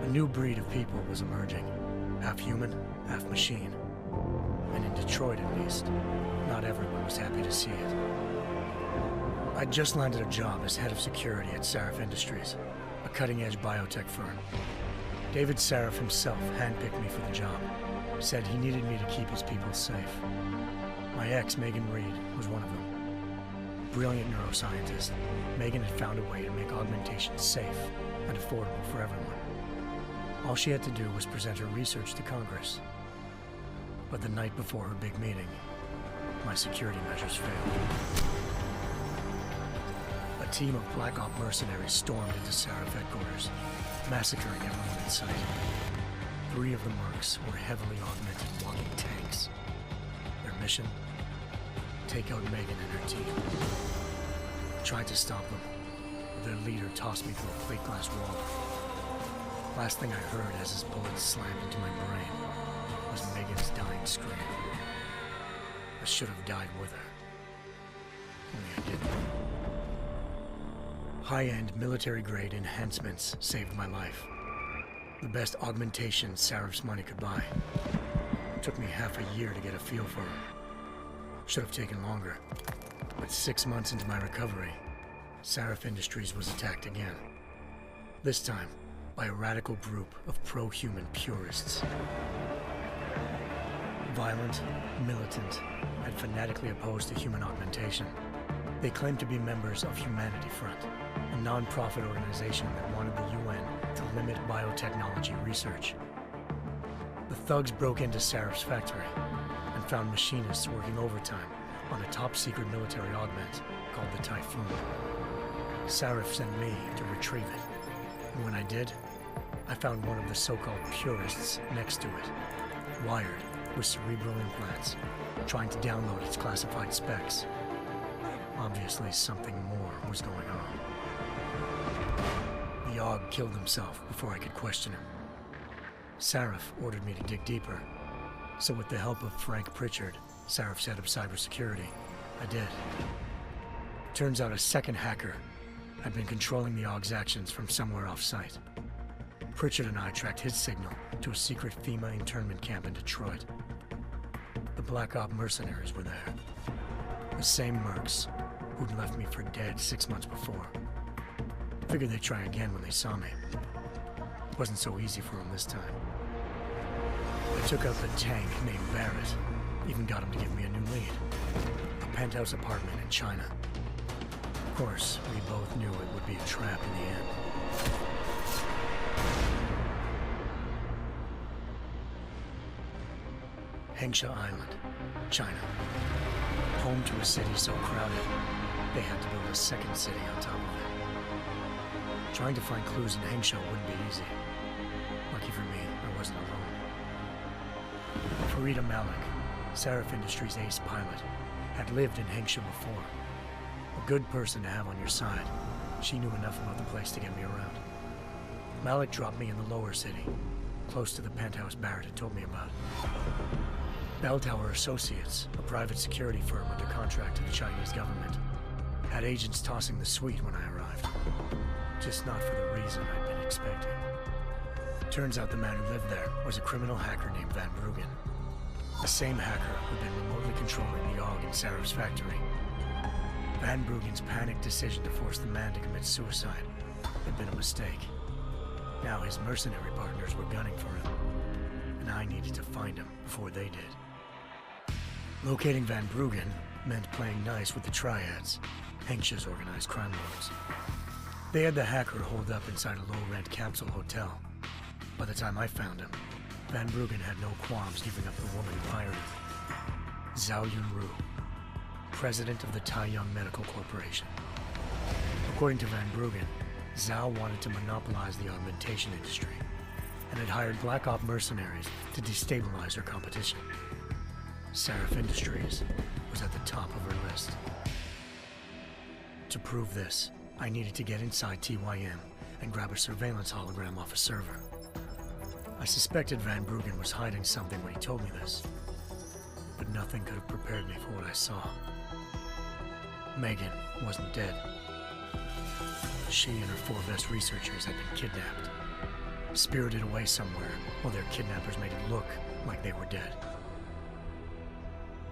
A new breed of people was emerging, half human, half machine. And in Detroit at least, not everyone was happy to see it. I'd just landed a job as head of security at Sarif Industries, a cutting-edge biotech firm. David Sarif himself handpicked me for the job, said he needed me to keep his people safe. My ex, Megan Reed, was one of them. Brilliant neuroscientist, Megan had found a way to make augmentation safe and affordable for everyone. All she had to do was present her research to Congress. But the night before her big meeting, my security measures failed. A team of Black Op mercenaries stormed into Sarif headquarters, massacring everyone in sight. 3 of the mercs were heavily augmented walking tanks. Their mission? Take out Megan and her team. I tried to stop them, but their leader tossed me through a plate glass wall. Last thing I heard as his bullets slammed into my brain was Megan's dying scream. I should have died with her. Only I didn't. High-end military-grade enhancements saved my life. The best augmentation Sarif's money could buy. It took me half a year to get a feel for her. Should have taken longer. But 6 months into my recovery, Sarif Industries was attacked again. This time, by a radical group of pro-human purists. Violent, militant, and fanatically opposed to human augmentation. They claimed to be members of Humanity Front, a non-profit organization that wanted the UN to limit biotechnology research. The thugs broke into Sarif's factory and found machinists working overtime on a top-secret military augment called the Typhoon. Sarif sent me to retrieve it, and when I did, I found one of the so-called purists next to it, wired with cerebral implants, trying to download its classified specs. Obviously, something more was going on. The AUG killed himself before I could question him. Sarif ordered me to dig deeper, so with the help of Frank Pritchard, Sarif's head of cybersecurity, I did. Turns out a second hacker had been controlling the AUG's actions from somewhere off-site. Pritchard and I tracked his signal to a secret FEMA internment camp in Detroit. The Black Op mercenaries were there. The same mercs who'd left me for dead 6 months before. Figured they'd try again when they saw me. Wasn't so easy for them this time. I took out the tank named Barrett, even got him to give me a new lead. A penthouse apartment in China. Of course, we both knew it would be a trap in the end. Hengsha Island, China. Home to a city so crowded, they had to build a second city on top of it. Trying to find clues in Hengsha wouldn't be easy. Lucky for me, I wasn't alone. Farida Malik, Sarif Industries' ace pilot, had lived in Hengsha before. A good person to have on your side. She knew enough about the place to get me around. Malik dropped me in the lower city, close to the penthouse Barrett had told me about. Bell Tower Associates, a private security firm under contract to the Chinese government, had agents tossing the suite when I arrived. Just not for the reason I'd been expecting. Turns out the man who lived there was a criminal hacker named Van Bruggen. The same hacker who'd been remotely controlling the AUG in Sarif's factory. Van Bruggen's panicked decision to force the man to commit suicide had been a mistake. Now his mercenary partners were gunning for him, and I needed to find him before they did. Locating Van Bruggen meant playing nice with the Triads, Hengsha's organized crime lords. They had the hacker holed up inside a low-rent capsule hotel. By the time I found him, Van Bruggen had no qualms giving up the woman who hired him. Zhao Yunru, president of the Taiyang Medical Corporation. According to Van Bruggen, Zhao wanted to monopolize the augmentation industry and had hired Black Op mercenaries to destabilize her competition. Sarif Industries was at the top of her list. To prove this, I needed to get inside TYM and grab a surveillance hologram off a server. I suspected Van Bruggen was hiding something when he told me this, but nothing could have prepared me for what I saw. Megan wasn't dead. She and her 4 best researchers had been kidnapped, spirited away somewhere while their kidnappers made it look like they were dead.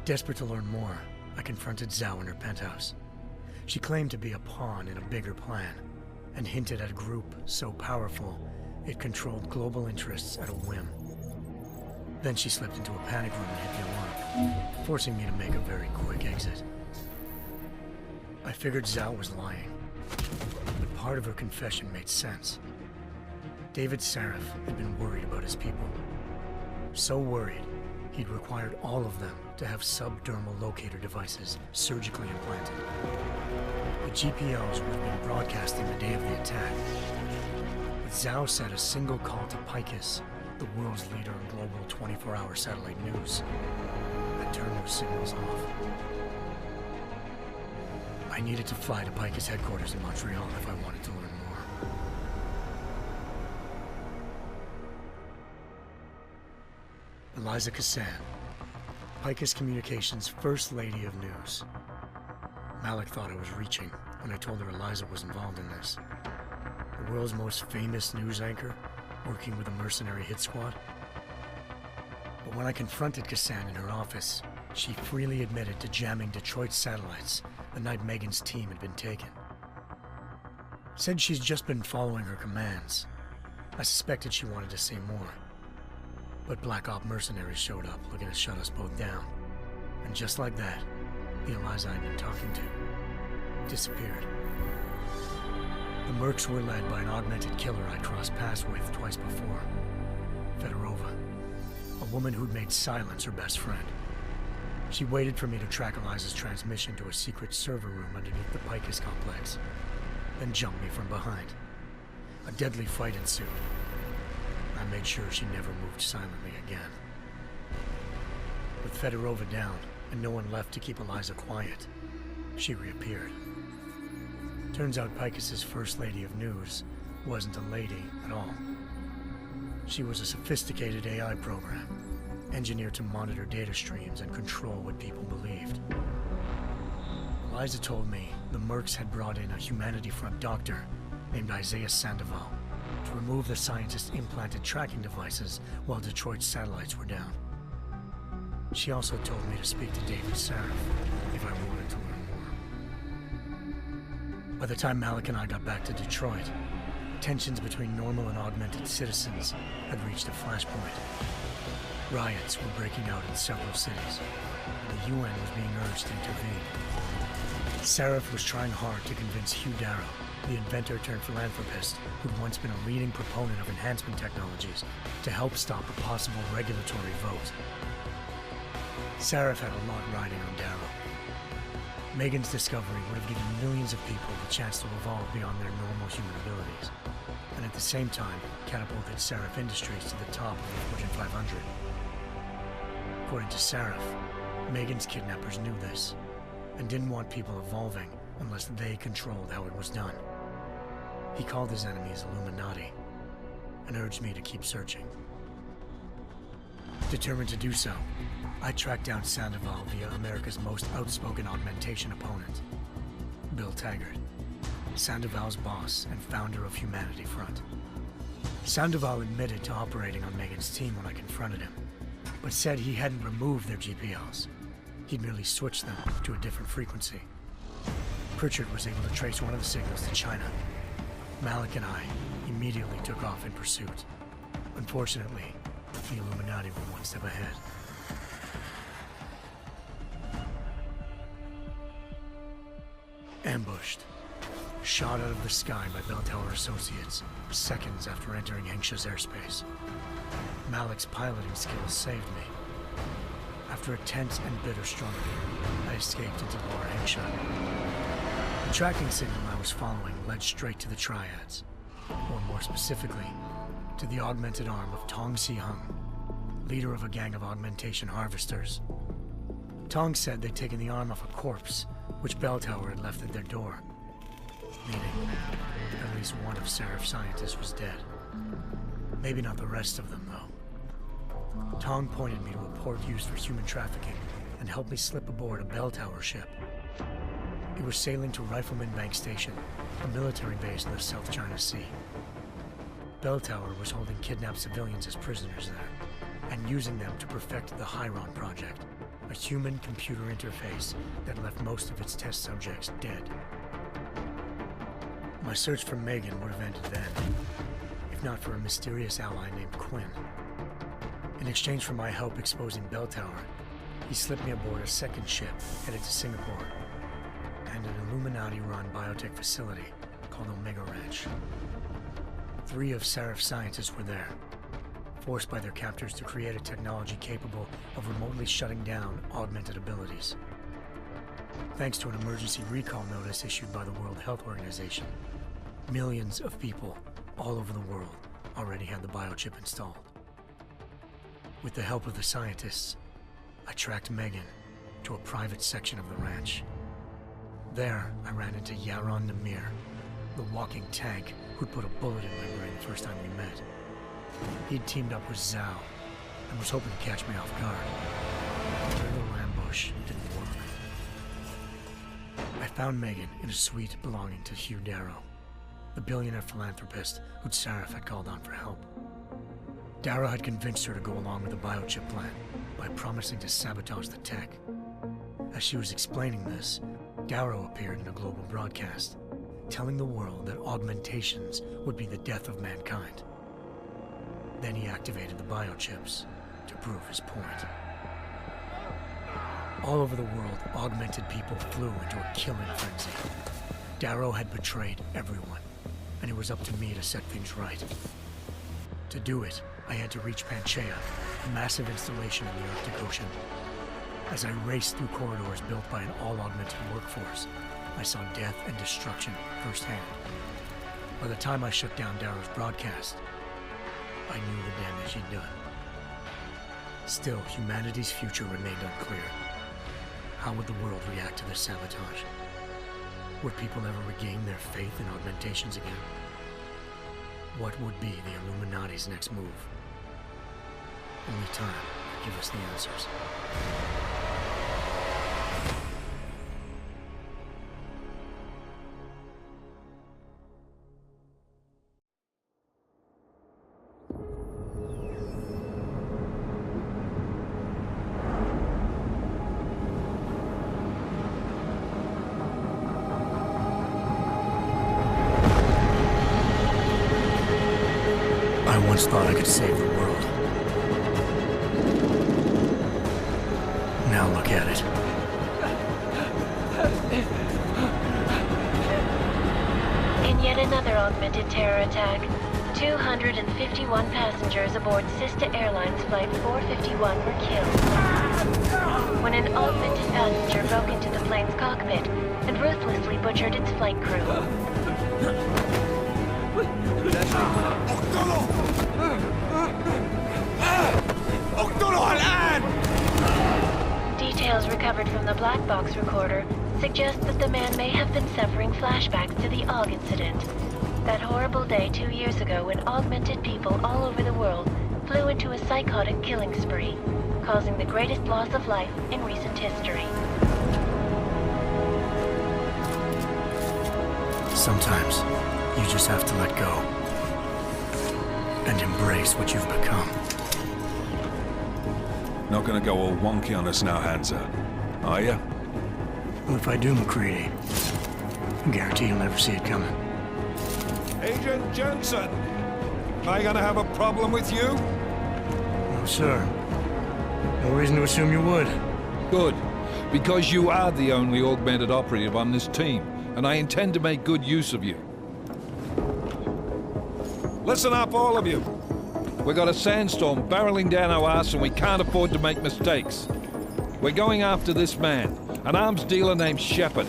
Desperate to learn more, I confronted Zhao in her penthouse. She claimed to be a pawn in a bigger plan, and hinted at a group so powerful it controlled global interests at a whim. Then she slipped into a panic room and hit the alarm, forcing me to make a very quick exit. I figured Zhao was lying, but part of her confession made sense. David Sarif had been worried about his people. So worried, he'd required all of them to have subdermal locator devices surgically implanted. The GPOs would have been broadcasting the day of the attack. But Zhao said a single call to Picus, the world's leader in global 24-hour satellite news, had turned those signals off. I needed to fly to Picus headquarters in Montreal if I wanted to learn more. Eliza Cassan, Picus Communications' First Lady of News. Malik thought I was reaching when I told her Eliza was involved in this. The world's most famous news anchor, working with a mercenary hit squad. But when I confronted Cassan in her office, she freely admitted to jamming Detroit's satellites the night Megan's team had been taken. Said she's just been following her commands. I suspected she wanted to say more. But Black Op mercenaries showed up looking to shut us both down. And just like that, the Eliza I'd been talking to disappeared. The mercs were led by an augmented killer I'd crossed paths with twice before, Fedorova, a woman who'd made silence her best friend. She waited for me to track Eliza's transmission to a secret server room underneath the Picus complex, then jumped me from behind. A deadly fight ensued. I made sure she never moved silently again. With Fedorova down and no one left to keep Eliza quiet, she reappeared. Turns out Picus's First Lady of News wasn't a lady at all. She was a sophisticated AI program, engineered to monitor data streams and control what people believed. Eliza told me the mercs had brought in a Humanity Front doctor named Isaiah Sandoval to remove the scientist's implanted tracking devices while Detroit's satellites were down. She also told me to speak to David Sarif if I wanted to learn more. By the time Malik and I got back to Detroit, tensions between normal and augmented citizens had reached a flashpoint. Riots were breaking out in several cities, and the UN was being urged to intervene. Sarif was trying hard to convince Hugh Darrow, the inventor turned philanthropist who'd once been a leading proponent of enhancement technologies, to help stop a possible regulatory vote. Sarif had a lot riding on Darrow. Megan's discovery would have given millions of people the chance to evolve beyond their normal human abilities, and at the same time catapulted Sarif Industries to the top of the Fortune 500. According to Sarif, Megan's kidnappers knew this, and didn't want people evolving unless they controlled how it was done. He called his enemies Illuminati, and urged me to keep searching. Determined to do so, I tracked down Sandoval via America's most outspoken augmentation opponent, Bill Taggart, Sandoval's boss and founder of Humanity Front. Sandoval admitted to operating on Megan's team when I confronted him, but said he hadn't removed their GPLs. He'd merely switched them to a different frequency. Pritchard was able to trace one of the signals to China. Malik and I immediately took off in pursuit. Unfortunately, the Illuminati were one step ahead. Ambushed. Shot out of the sky by Bell Tower Associates, seconds after entering Hengsha's airspace. Malik's piloting skills saved me. After a tense and bitter struggle, I escaped into Lower Hengsha. The tracking signal I was following led straight to the Triads, or more specifically, to the augmented arm of Tong Si-hung, leader of a gang of augmentation harvesters. Tong said they'd taken the arm off a corpse, which Bell Tower had left at their door, meaning at least one of Sarif's scientists was dead. Maybe not the rest of them, though. Tong pointed me to a port used for human trafficking and helped me slip aboard a Bell Tower ship. It was sailing to Rifleman Bank Station, a military base in the South China Sea. Bell Tower was holding kidnapped civilians as prisoners there, and using them to perfect the Hyron Project, a human-computer interface that left most of its test subjects dead. My search for Megan would have ended then, if not for a mysterious ally named Quinn. In exchange for my help exposing Bell Tower, he slipped me aboard a second ship headed to Singapore and an Illuminati-run biotech facility called Omega Ranch. 3 of Seraph's scientists were there, forced by their captors to create a technology capable of remotely shutting down augmented abilities. Thanks to an emergency recall notice issued by the World Health Organization, millions of people all over the world already had the biochip installed. With the help of the scientists, I tracked Megan to a private section of the ranch. There, I ran into Yaron Namir, the walking tank who'd put a bullet in my brain the first time we met. He'd teamed up with Zhao and was hoping to catch me off guard. Their little ambush didn't work. I found Megan in a suite belonging to Hugh Darrow, the billionaire philanthropist who'd Seraph had called on for help. Darrow had convinced her to go along with the biochip plan by promising to sabotage the tech. As she was explaining this, Darrow appeared in a global broadcast, telling the world that augmentations would be the death of mankind. Then he activated the biochips to prove his point. All over the world, augmented people flew into a killing frenzy. Darrow had betrayed everyone, and it was up to me to set things right. To do it, I had to reach Panchaea, a massive installation in the Arctic Ocean. As I raced through corridors built by an all-augmented workforce, I saw death and destruction firsthand. By the time I shut down Darrow's broadcast, I knew the damage he'd done. Still, humanity's future remained unclear. How would the world react to this sabotage? Would people ever regain their faith in augmentations again? What would be the Illuminati's next move? Only time could give us the answers. I once thought I could save the world. Now look at it. In yet another augmented terror attack, 251 passengers aboard Sister Airlines Flight 451 were killed when an augmented passenger broke into the plane's cockpit and ruthlessly butchered its flight crew. Details recovered from the black box recorder suggest that the man may have been suffering flashbacks to the AUG incident. That horrible day 2 years ago when augmented people all over the world flew into a psychotic killing spree, causing the greatest loss of life in recent history. Sometimes, you just have to let go and embrace what you've become. Not gonna go all wonky on us now, Hansa, are ya? Well, if I do, McCready, I guarantee you'll never see it coming. Agent Jensen, am I gonna have a problem with you? No, sir. No reason to assume you would. Good, because you are the only augmented operative on this team, and I intend to make good use of you. Listen up, all of you. We got a sandstorm barreling down our arse and we can't afford to make mistakes. We're going after this man, an arms dealer named Shepard.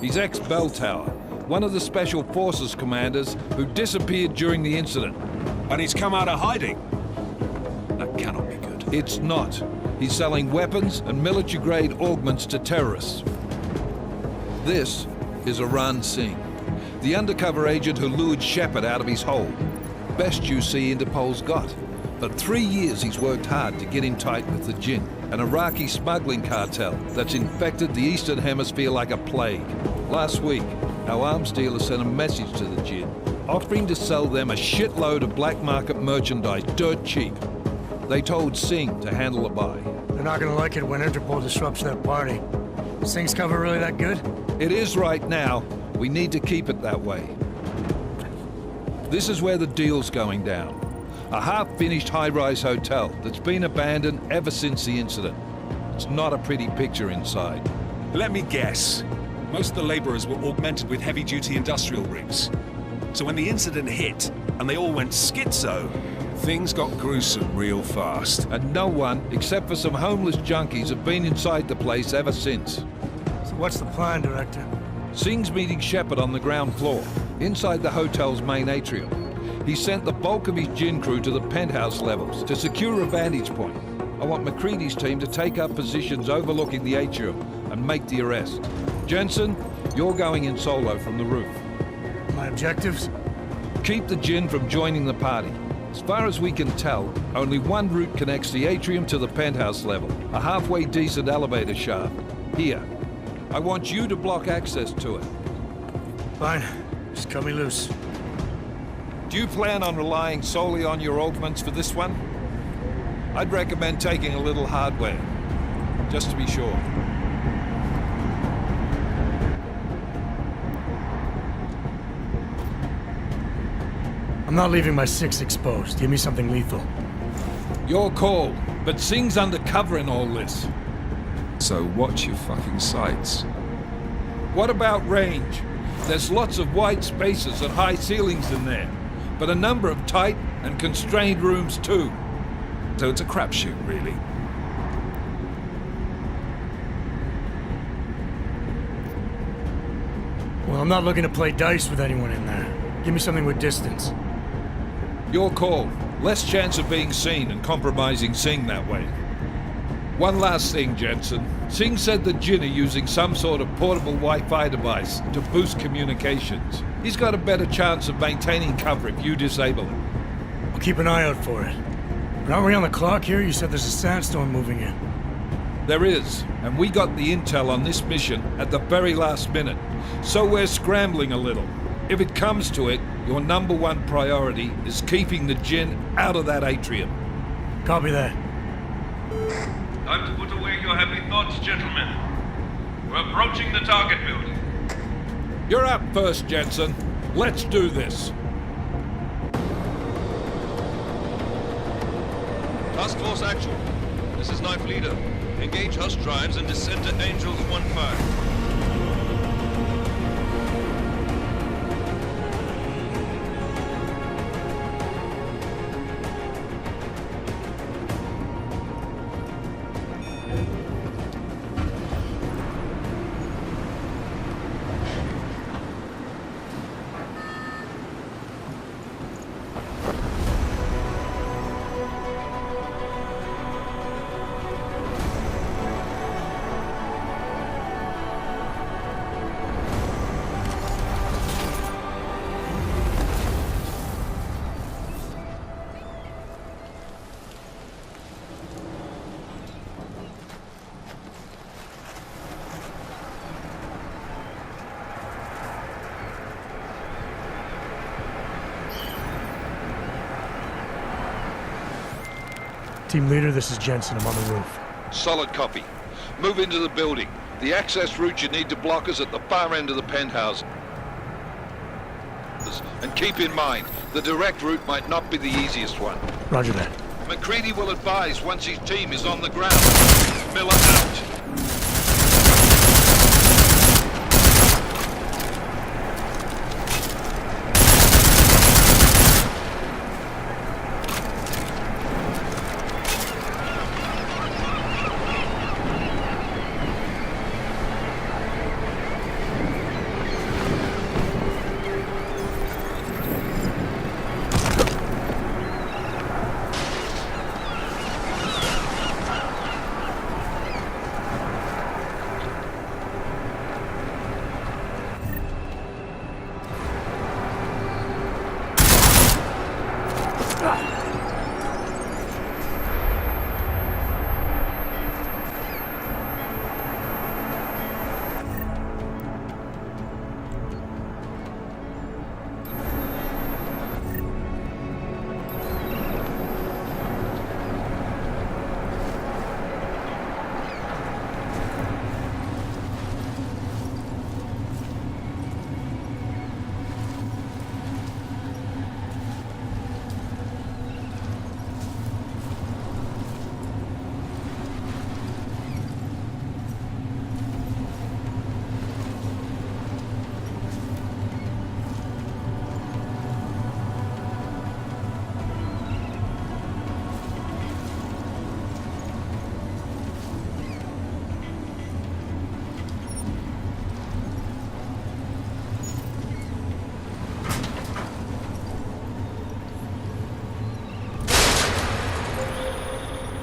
He's ex-Bell Tower, one of the Special Forces commanders who disappeared during the incident. And he's come out of hiding? That cannot be good. It's not. He's selling weapons and military-grade augments to terrorists. This is Aran Singh, the undercover agent who lured Shepard out of his hole. Best you see Interpol's got. For 3 years he's worked hard to get in tight with the Jinn, an Iraqi smuggling cartel that's infected the Eastern Hemisphere like a plague. Last week, our arms dealer sent a message to the Jinn, offering to sell them a shitload of black market merchandise dirt cheap. They told Singh to handle the buy. They're not gonna like it when Interpol disrupts that party. Sing's cover really that good? It is right now. We need to keep it that way. This is where the deal's going down. A half-finished high-rise hotel that's been abandoned ever since the incident. It's not a pretty picture inside. Let me guess. Most of the laborers were augmented with heavy-duty industrial rigs. So when the incident hit, and they all went schizo, things got gruesome real fast. And no one, except for some homeless junkies, have been inside the place ever since. So what's the plan, Director? Singh's meeting Shepard on the ground floor, inside the hotel's main atrium. He sent the bulk of his gin crew to the penthouse levels to secure a vantage point. I want McCready's team to take up positions overlooking the atrium and make the arrest. Jensen, you're going in solo from the roof. My objectives? Keep the gin from joining the party. As far as we can tell, only one route connects the atrium to the penthouse level, a halfway decent elevator shaft. Here. I want you to block access to it. Fine. Just cut me loose. Do you plan on relying solely on your augments for this one? I'd recommend taking a little hardware, just to be sure. I'm not leaving my six exposed. Give me something lethal. Your call, but Singh's undercover in all this. So watch your fucking sights. What about range? There's lots of wide spaces and high ceilings in there, but a number of tight and constrained rooms too. So it's a crapshoot, really. Well, I'm not looking to play dice with anyone in there. Give me something with distance. Your call. Less chance of being seen and compromising Singh that way. One last thing, Jensen. Singh said the Jinn are using some sort of portable Wi-Fi device to boost communications. He's got a better chance of maintaining cover if you disable it. I'll keep an eye out for it. But aren't we on the clock here? You said there's a sandstorm moving in. There is, and we got the intel on this mission at the very last minute, so we're scrambling a little. If it comes to it, your number one priority is keeping the Jinn out of that atrium. Copy that. Time to put away your happy thoughts, gentlemen. We're approaching the target building. You're up first, Jensen. Let's do this. Task Force Actual. This is Knife Leader. Engage Hush drives and descend to Angels 1-5. Team leader, this is Jensen. I'm on the roof. Solid copy. Move into the building. The access route you need to block is at the far end of the penthouse. And keep in mind, the direct route might not be the easiest one. Roger that. McCready will advise once his team is on the ground. Miller out.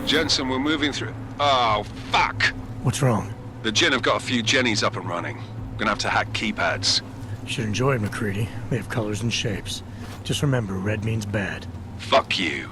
Jensen, we're moving through... Oh, fuck! What's wrong? The Gin have got a few Jennies up and running. Gonna have to hack keypads. You should enjoy it, McCready. They have colors and shapes. Just remember, red means bad. Fuck you.